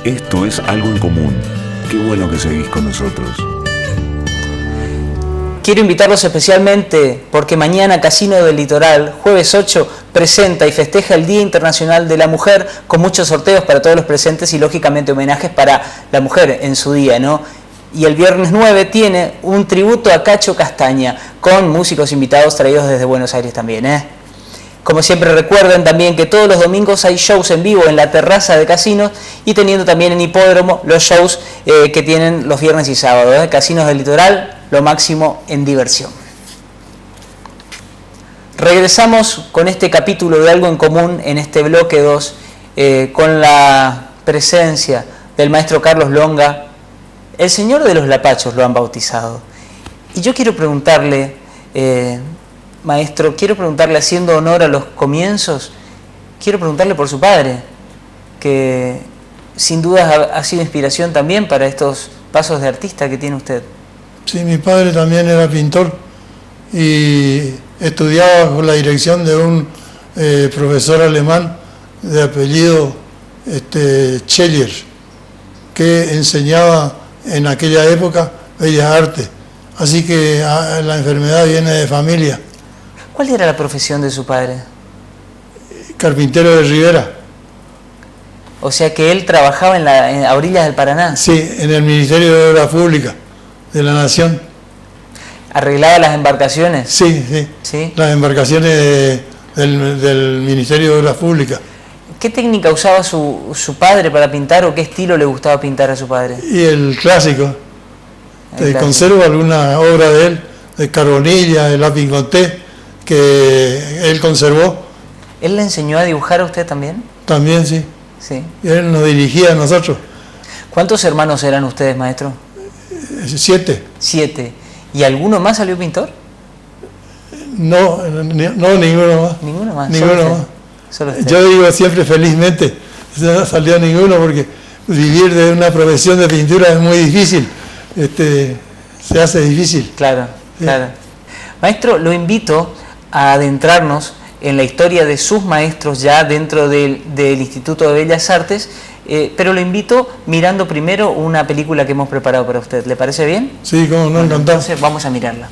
Esto es Algo en Común. Qué bueno que seguís con nosotros. Quiero invitarlos especialmente porque mañana Casino del Litoral, jueves 8, presenta y festeja el Día Internacional de la Mujer con muchos sorteos para todos los presentes y lógicamente homenajes para la mujer en su día, ¿no? Y el viernes 9 tiene un tributo a Cacho Castaña con músicos invitados traídos desde Buenos Aires también, ¿eh? Como siempre recuerden también que todos los domingos hay shows en vivo en la terraza de Casinos y teniendo también en Hipódromo los shows que tienen los viernes y sábados, ¿eh? Casinos del Litoral, lo máximo en diversión. Regresamos con este capítulo de Algo en Común en este bloque 2 con la presencia del maestro Carlos Longa. El Señor de los Lapachos lo han bautizado. Y yo quiero preguntarle, maestro, haciendo honor a los comienzos, quiero preguntarle por su padre, que sin duda ha sido inspiración también para estos pasos de artista que tiene usted. Sí, mi padre también era pintor y estudiaba bajo la dirección de un profesor alemán de apellido Scheller, que enseñaba en aquella época Bellas Artes. Así que la enfermedad viene de familia. ¿Cuál era la profesión de su padre? Carpintero de Rivera. O sea que él trabajaba a orillas del Paraná. Sí, en el Ministerio de Obras Públicas de la Nación. ¿Arreglaba las embarcaciones? Sí, sí. ¿Sí? Las embarcaciones del Ministerio de Obras Públicas. ¿Qué técnica usaba su padre para pintar o qué estilo le gustaba pintar a su padre? Y el clásico. Conservo alguna obra de él, de Carbonilla, de lápiz con té, que él conservó. ¿Él le enseñó a dibujar a usted también? También, sí. Sí. Y él nos dirigía a nosotros. ¿Cuántos hermanos eran ustedes, maestro? 7. 7. ¿Y alguno más salió pintor? No, ninguno más. ¿Ninguno más? Ninguno más. Yo digo siempre felizmente, no salió ninguno porque vivir de una profesión de pintura es muy difícil. Se hace difícil. Claro, sí. Claro. Maestro, lo invito a adentrarnos en la historia de sus maestros ya dentro del Instituto de Bellas Artes, pero lo invito mirando primero una película que hemos preparado para usted. ¿Le parece bien? Sí, cómo no, encantado. Entonces vamos a mirarla.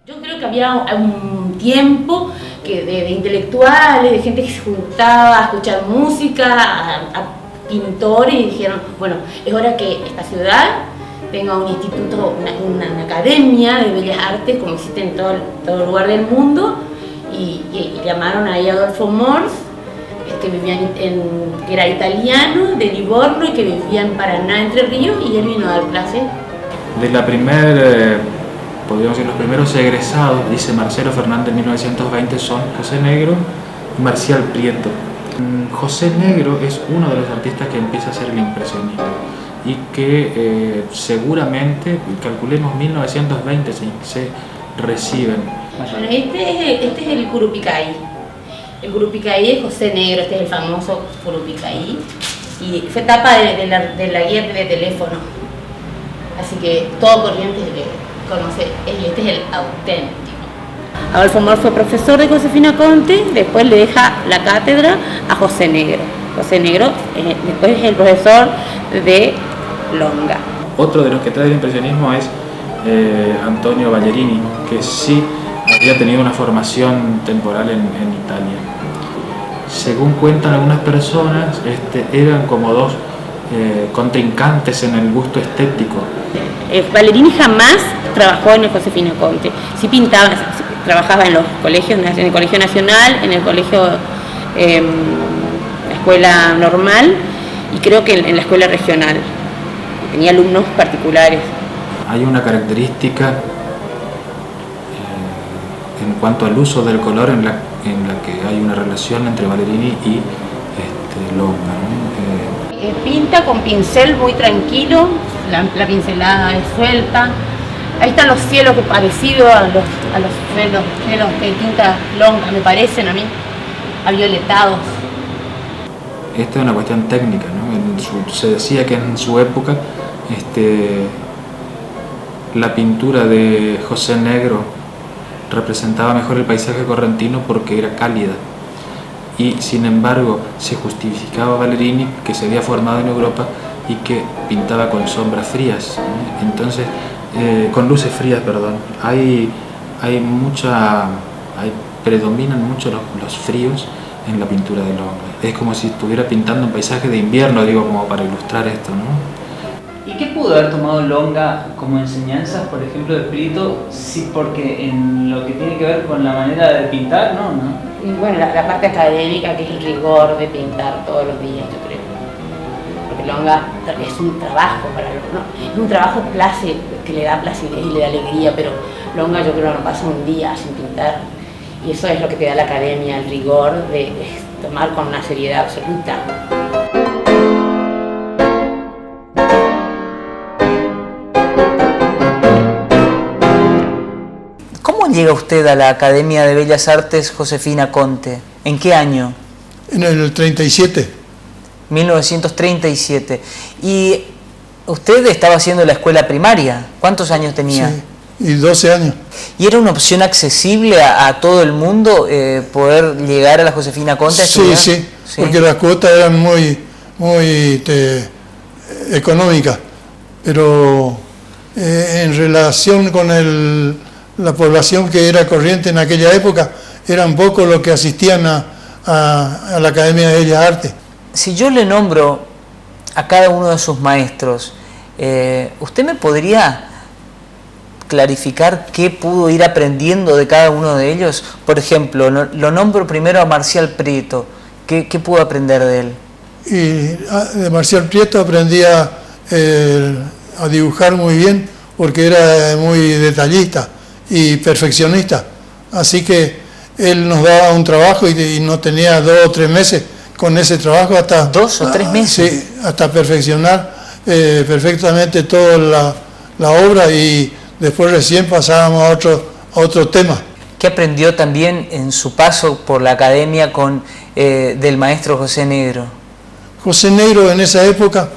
Yo creo que había un tiempo de intelectuales, de gente que se juntaba a escuchar música, a pintores, y dijeron, bueno, es hora que esta ciudad tenga un instituto, una academia de bellas artes, como existe en todo lugar del mundo, y llamaron ahí a Adolfo Mors, que era italiano, de Livorno, y que vivía en Paraná, Entre Ríos, y él vino a dar clases. De la podríamos decir, los primeros egresados, dice Marcelo Fernández en 1920, son José Negro y Marcial Prieto. José Negro es uno de los artistas que empieza a hacer el impresionismo y que seguramente, calculemos 1920, se reciben. Bueno, este es el Curupicay. El Curupicay es José Negro, este es el famoso Curupicay, y fue tapa de la guía de teléfono. Así que todo Corrientes conoce, este es el auténtico. Adolfo Mors fue profesor de Josefina Conte, después le deja la cátedra a José Negro. José Negro después es el profesor de Longa. Otro de los que trae el impresionismo es Antonio Ballerini, que sí había tenido una formación temporal en Italia. Según cuentan algunas personas, eran como dos contrincantes en el gusto estético. Ballerini jamás trabajó en el Josefina Conte. Sí pintaba, trabajaba en los colegios, en el Colegio Nacional, en el colegio, la escuela normal y creo que en la escuela regional. Tenía alumnos particulares. Hay una característica en cuanto al uso del color en la que hay una relación entre Ballerini y Longa, ¿no? Pinta con pincel muy tranquilo, la pincelada es suelta. Ahí están los cielos que parecidos a los cielos que pinta Longa, me parecen a mí, avioletados. Esta es una cuestión técnica, ¿no? Se decía que en su época la pintura de José Negro representaba mejor el paisaje correntino porque era cálida. Y sin embargo se justificaba a Ballerini, que se había formado en Europa y que pintaba con sombras frías, entonces con luces frías, perdón. Predominan mucho los fríos en la pintura del hombre. Es como si estuviera pintando un paisaje de invierno, digo, como para ilustrar esto, ¿no? ¿Y qué pudo haber tomado Longa como enseñanzas, por ejemplo, de Prieto? Sí, porque en lo que tiene que ver con la manera de pintar, ¿no? Y bueno, la parte académica, que es el rigor de pintar todos los días, yo creo. Porque Longa es un trabajo para los, ¿no? Es un trabajo que le da placidez y le da alegría, pero Longa yo creo que no pasa un día sin pintar. Y eso es lo que te da la academia, el rigor de tomar con una seriedad absoluta. ¿Cómo llega usted a la Academia de Bellas Artes Josefina Conte? ¿En qué año? En el 37. 1937. ¿Y usted estaba haciendo la escuela primaria? ¿Cuántos años tenía? Sí, y 12 años. ¿Y era una opción accesible a todo el mundo poder llegar a la Josefina Conte a estudiar? Sí, porque las cuotas eran muy económicas, pero en relación con la población que era corriente en aquella época, eran pocos los que asistían a la Academia de Bellas Artes. Si yo le nombro a cada uno de sus maestros, ¿usted me podría clarificar qué pudo ir aprendiendo de cada uno de ellos? Por ejemplo, lo nombro primero a Marcial Prieto. ¿Qué pudo aprender de él? Y de Marcial Prieto aprendía a dibujar muy bien, porque era muy detallista y perfeccionista. Así que él nos daba un trabajo y no tenía 2 o 3 meses con ese trabajo hasta... 2 o 3 meses. Sí, hasta perfeccionar perfectamente toda la obra, y después recién pasábamos a otro tema. ¿Qué aprendió también en su paso por la academia del maestro José Negro? José Negro, en esa época,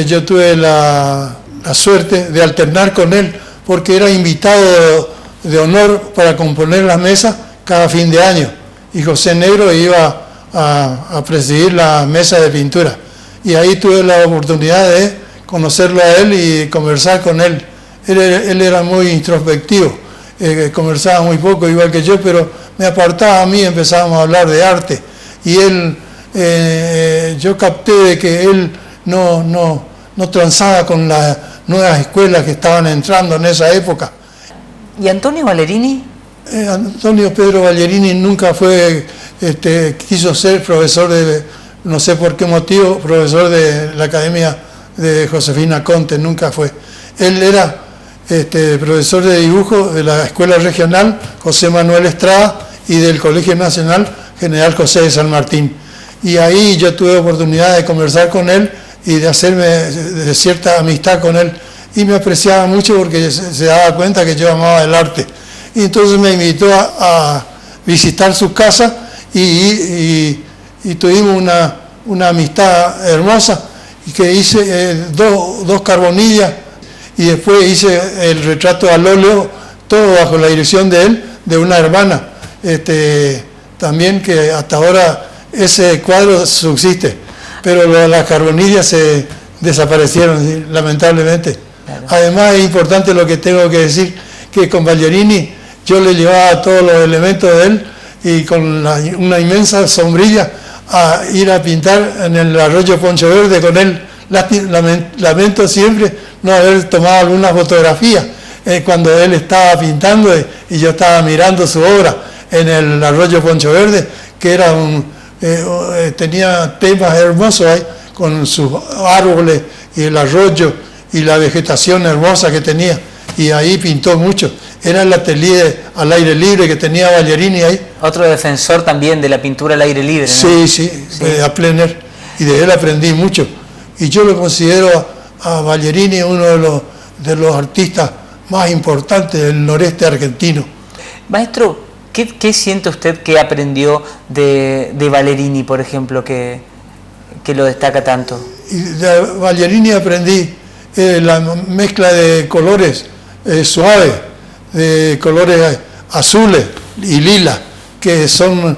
yo tuve la suerte de alternar con él, porque era invitado de honor para componer la mesa cada fin de año. Y José Negro iba a presidir la mesa de pintura. Y ahí tuve la oportunidad de conocerlo a él y conversar con él. Él era muy introspectivo, conversaba muy poco, igual que yo, pero me apartaba a mí y empezábamos a hablar de arte. Y yo capté de que él no transaba con las nuevas escuelas que estaban entrando en esa época. ¿Y Antonio Ballerini? Antonio Pedro Ballerini nunca quiso ser profesor no sé por qué motivo, profesor de la Academia de Josefina Conte, nunca fue. Él era profesor de dibujo de la Escuela Regional José Manuel Estrada y del Colegio Nacional General José de San Martín. Y ahí yo tuve oportunidad de conversar con él y de hacerme de cierta amistad con él. Y me apreciaba mucho porque se daba cuenta que yo amaba el arte. Y entonces me invitó a visitar su casa y tuvimos una amistad hermosa, y que hice dos carbonillas, y después hice el retrato al óleo, todo bajo la dirección de él, de una hermana, también, que hasta ahora ese cuadro subsiste, pero las carbonillas se desaparecieron, ¿sí? Lamentablemente. Claro. Además es importante lo que tengo que decir, que con Ballerini yo le llevaba todos los elementos de él, y con una inmensa sombrilla a ir a pintar en el arroyo Poncho Verde con él. Lamento siempre no haber tomado alguna fotografía cuando él estaba pintando y yo estaba mirando su obra en el arroyo Poncho Verde, que era tenía temas hermosos ahí, con sus árboles y el arroyo y la vegetación hermosa que tenía, y ahí pintó mucho. Era el atelier al aire libre que tenía Ballerini ahí. Otro defensor también de la pintura al aire libre, ¿no? Sí, a plein air, y de él aprendí mucho. Y yo lo considero a Ballerini uno de los artistas más importantes del noreste argentino. Maestro, ¿qué siente usted que aprendió de Ballerini, por ejemplo, que lo destaca tanto? Y de Ballerini aprendí la mezcla de colores suaves, de colores azules y lilas, que son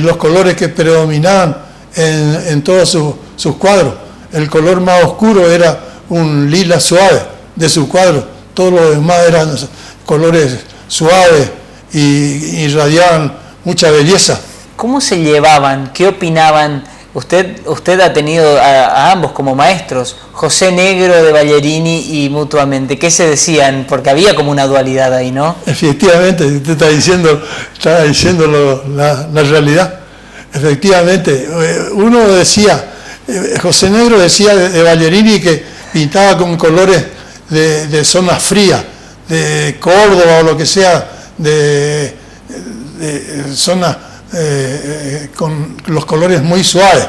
los colores que predominaban en todos sus cuadros. El color más oscuro era un lila suave de sus cuadros, todos los demás eran colores suaves y irradiaban mucha belleza. ¿Cómo se llevaban? ¿Qué opinaban? Usted ha tenido a ambos como maestros, José Negro de Ballerini y mutuamente. ¿Qué se decían? Porque había como una dualidad ahí, ¿no? Efectivamente, usted está diciendo la realidad. Efectivamente, uno decía, José Negro decía de Ballerini que pintaba con colores de zonas frías, de Córdoba o lo que sea, de zonas con los colores muy suaves.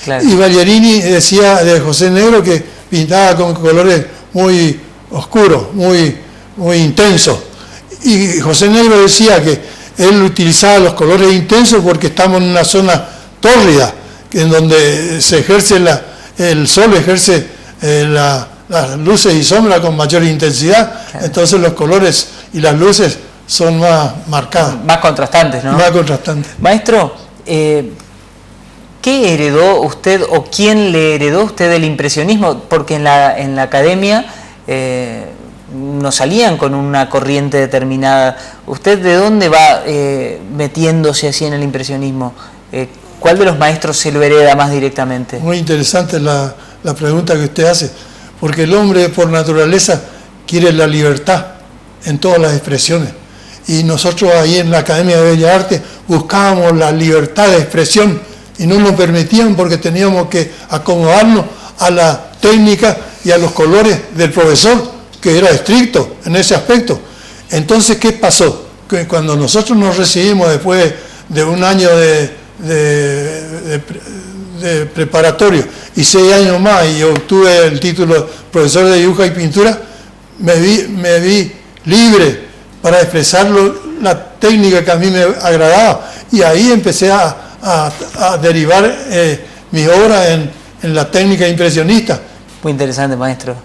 Claro. Y Ballerini decía de José Negro que pintaba con colores muy oscuros, muy intensos. Y José Negro decía que él utilizaba los colores intensos porque estamos en una zona tórrida, en donde se ejerce el sol ejerce las luces y sombras con mayor intensidad. Claro. Entonces los colores y las luces son más marcadas. Más contrastantes, ¿no? Más contrastantes. Maestro, ¿qué heredó usted o quién le heredó a usted del impresionismo? Porque en la academia no salían con una corriente determinada. ¿Usted de dónde va metiéndose así en el impresionismo? ¿Cuál de los maestros se lo hereda más directamente? Muy interesante la pregunta que usted hace, porque el hombre por naturaleza quiere la libertad en todas las expresiones. Y nosotros ahí en la Academia de Bellas Artes buscábamos la libertad de expresión y no nos permitían porque teníamos que acomodarnos a la técnica y a los colores del profesor, que era estricto en ese aspecto. Entonces, ¿qué pasó? Que cuando nosotros nos recibimos después de un año de preparatorio y 6 años más y obtuve el título de profesor de dibujo y pintura, me vi libre para expresar la técnica que a mí me agradaba, y ahí empecé a derivar mis obras en la técnica impresionista. Muy interesante, maestro.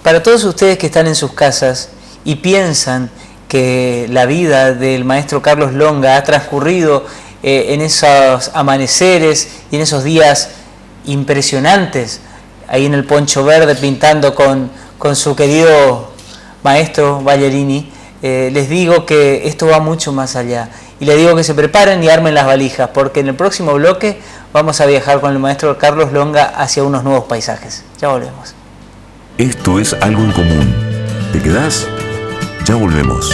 Para todos ustedes que están en sus casas y piensan que la vida del maestro Carlos Longa ha transcurrido en esos amaneceres y en esos días impresionantes, ahí en el Poncho Verde pintando con su querido maestro Ballerini, les digo que esto va mucho más allá. Y les digo que se preparen y armen las valijas, porque en el próximo bloque vamos a viajar con el maestro Carlos Longa hacia unos nuevos paisajes. Ya volvemos. Esto es Algo en Común. ¿Te quedás? Ya volvemos.